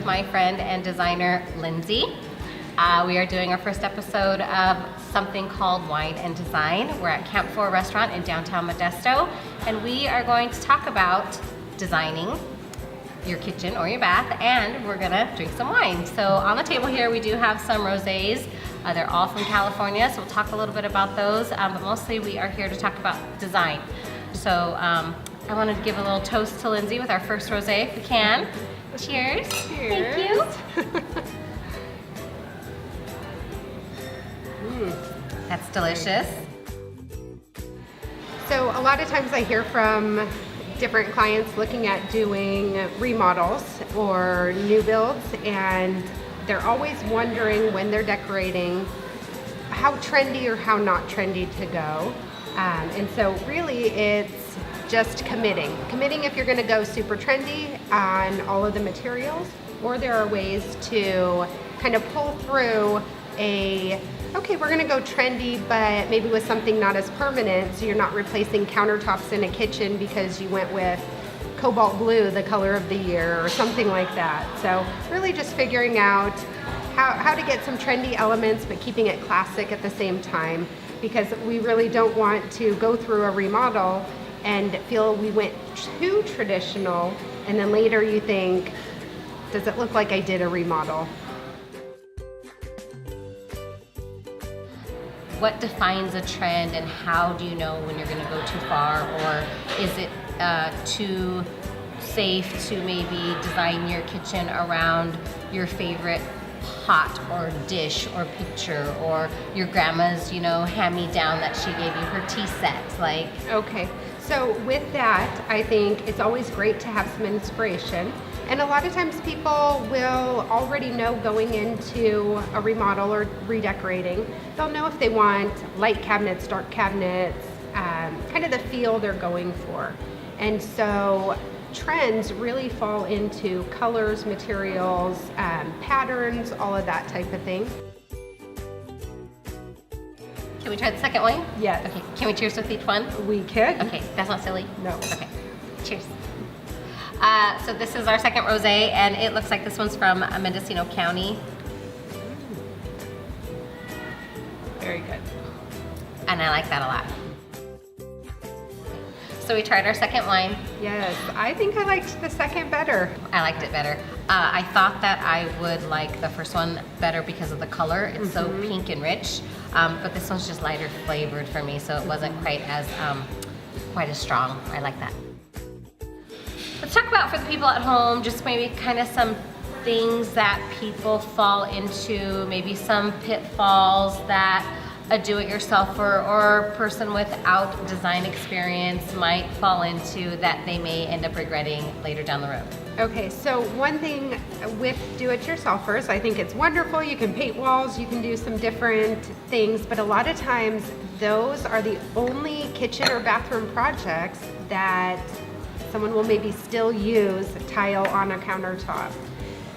my friend and designer, Lindsay. We are doing our first episode of something called Wine and Design. We're at Camp 4 Restaurant in downtown Modesto, and we are going to talk about designing your kitchen or your bath, and we're gonna drink some wine. So on the table here, we do have some rosés. They're all from California, so we'll talk a little bit about those, but mostly we are here to talk about design. So I wanted to give a little toast to Lindsay with our first rosé, if we can. Cheers. Cheers. Thank you. That's delicious. So a lot of times I hear from different clients looking at doing remodels or new builds, and they're always wondering when they're decorating how trendy or how not trendy to go. And so really it's just committing if you're going to go super trendy on all of the materials, or there are ways to kind of pull through okay, we're going to go trendy, but maybe with something not as permanent, so you're not replacing countertops in a kitchen because you went with cobalt blue, the color of the year, or something like that. So really just figuring out how to get some trendy elements, but keeping it classic at the same time, because we really don't want to go through a remodel and feel we went too traditional, and then later you think, does it look like I did a remodel? What defines a trend, and how do you know when you're going to go too far, or is it too safe to maybe design your kitchen around your favorite pot or dish or picture, or your grandma's, hand-me-down that she gave you her tea set? Like, okay, so with that, I think it's always great to have some inspiration. And a lot of times people will already know going into a remodel or redecorating, they'll know if they want light cabinets, dark cabinets, kind of the feel they're going for. And so trends really fall into colors, materials, patterns, all of that type of thing. can we try the second one? Yes. Okay, can we cheers with each one? We could. Okay, that's not silly? No. Okay, cheers. So this is our second rosé, and it looks like this one's from Mendocino County. Very good. And I like that a lot. So we tried our second wine. Yes, I think I liked the second better. I liked it better. I thought that I would like the first one better because of the color. It's so pink and rich, but this one's just lighter flavored for me, so it wasn't quite as strong. I like that. Let's talk about, for the people at home, just maybe kind of some things that people fall into, maybe some pitfalls that a do-it-yourselfer or a person without design experience might fall into that they may end up regretting later down the road. Okay, so one thing with do-it-yourselfers, I think it's wonderful. You can paint walls, you can do some different things, but a lot of times those are the only kitchen or bathroom projects that someone will maybe still use tile on a countertop.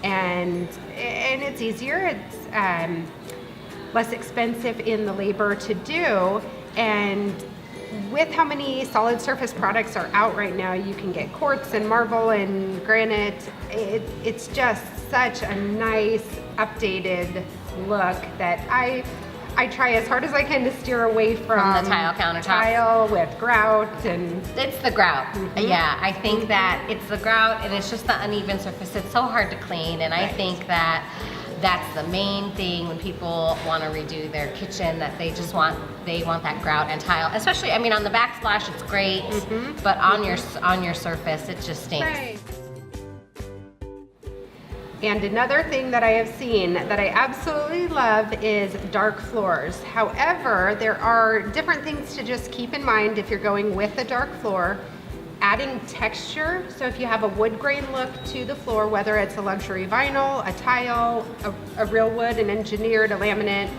And it's easier, it's less expensive in the labor to do, and with how many solid surface products are out right now, you can get quartz and marble and granite. It's just such a nice updated look that I try as hard as I can to steer away from the tile countertop. Tile with grout, and it's the grout. Yeah, I think that it's the grout, and it's just the uneven surface. It's so hard to clean, and I think that that's the main thing when people want to redo their kitchen, that they want that grout and tile. Especially, I mean, on the backsplash it's great, but on your surface it just stinks. Right. And another thing that I have seen that I absolutely love is dark floors. However, there are different things to just keep in mind if you're going with a dark floor. Adding texture, so if you have a wood grain look to the floor, whether it's a luxury vinyl, a tile, a real wood, an engineered, a laminate,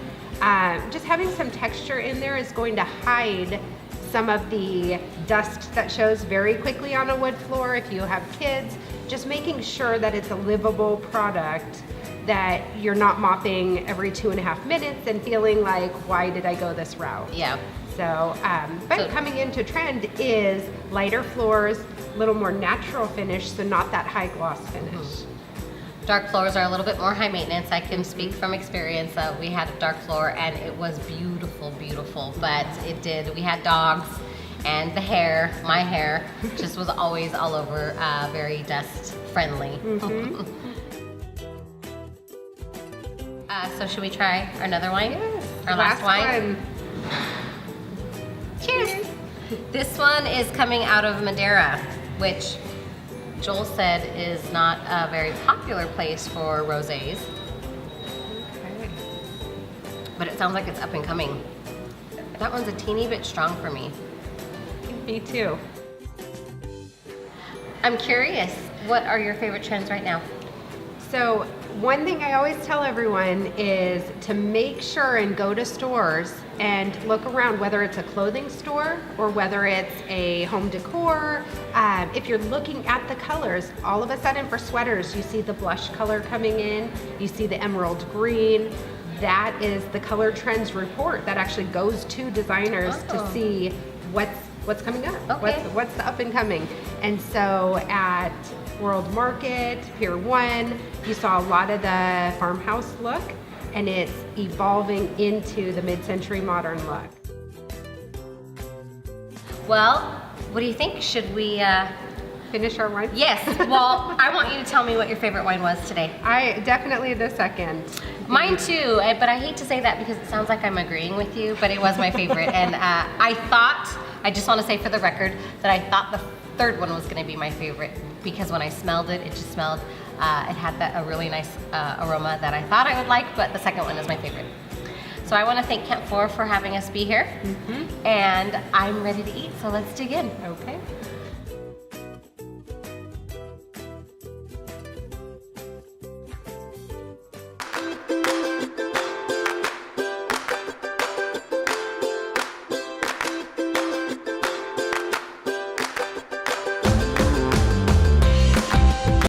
just having some texture in there is going to hide some of the dust that shows very quickly on a wood floor. If you have kids, just making sure that it's a livable product, that you're not mopping every 2.5 minutes and feeling like, why did I go this route? Yeah. So, but coming into trend is lighter floors, a little more natural finish, so not that high gloss finish. Dark floors are a little bit more high maintenance. I can speak from experience. We had a dark floor and it was beautiful, beautiful, but we had dogs and the hair, my hair, just was always all over, very dust friendly. So should we try another wine? Yes. Our last wine? Cheers. This one is coming out of Madeira, which Joel said is not a very popular place for rosés. Okay. But it sounds like it's up and coming. That one's a teeny bit strong for me. Me too. I'm curious, what are your favorite trends right now? So one thing I always tell everyone is to make sure and go to stores and look around, whether it's a clothing store or whether it's a home decor. If you're looking at the colors, all of a sudden for sweaters, you see the blush color coming in, you see the emerald green. That is the color trends report that actually goes to designers to see what's coming up, Okay. what's the up and coming. And so at World Market, Pier 1, you saw a lot of the farmhouse look, and it's evolving into the mid-century modern look. Well, what do you think? Should we, Finish our wine? Yes, well, I want you to tell me what your favorite wine was today. I definitely the second. Mine too, but I hate to say that because it sounds like I'm agreeing with you, but it was my favorite. And I just want to say for the record that I thought the third one was going to be my favorite because when I smelled it, it just smelled, it had a really nice aroma that I thought I would like, but the second one is my favorite. So I want to thank Camp 4 for having us be here, and I'm ready to eat, so let's dig in. Okay.